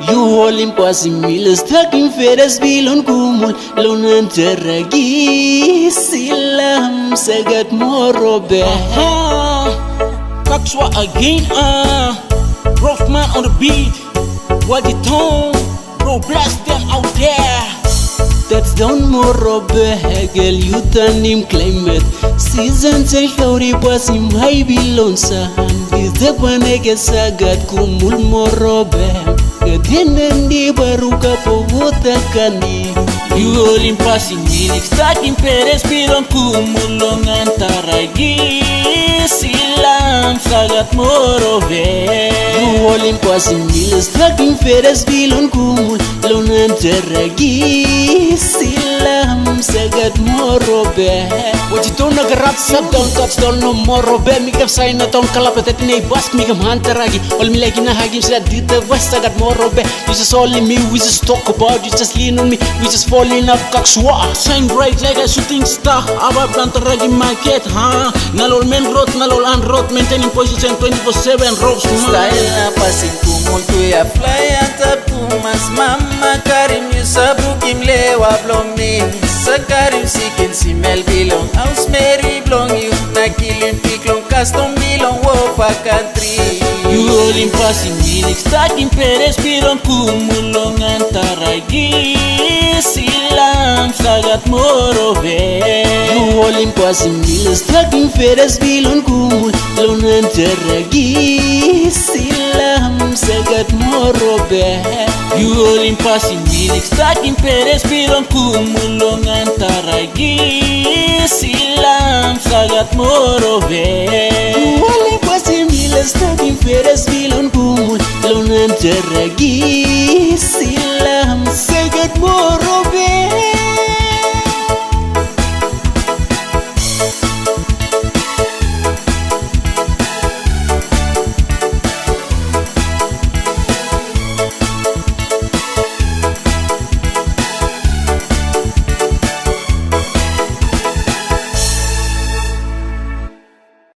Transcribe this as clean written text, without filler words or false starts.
You all impossible Staking feres bilon kumul Lonan teragi Silam sagat morobe Kakswa again, Rough man on the beat. What the tone, bro, blast them out there. That's down morobe Hegel Yutanim climate Season say Hauri Basim High Bilon Sahan Is the Panega Sagat Kumul morobe Gadinendi Baruka Powota Kandi You all passing Milik Staking Peres Pilon Kumulong Antaragi Silam Sagat morobe You all passing Milik Staking Peres Pilon Kumulong Antaragi Silam Sagat morobe What you don't nagarap sab down touchdown no morobe Mikaf sign na tong kalapatet ni bas mikam hantaragi All me like na hagim sila dito west sagat morobe You just only me, we just talk about you just lean on me, we just fall in love kakswa Shine bright like a shooting star Abab dantaragi market ha Nalol men rot, nalol unrot Maintaining position 24/7 ropes Style na passing kumul tu ya fly anta pumas Mama Karim Yusabu kimlewa blong me Sakarim sikin si Mel bilong Aus Mary blong you Nakilin piklong custom bilong Wopa country You all passing Milik Staking Peres Pilon Kumulong Antaragi Silam Sagat morobe You all passing Milik Staking Peres Pilon Kumulong Antaragi Silam Sagat morobe You all passing Milik Staking Peres Pilon Kumulong Antaragi Silam Sagat morobe You all passing Milik Staking Peres Pilon Kumulong Antaragi Silam Sagat morobe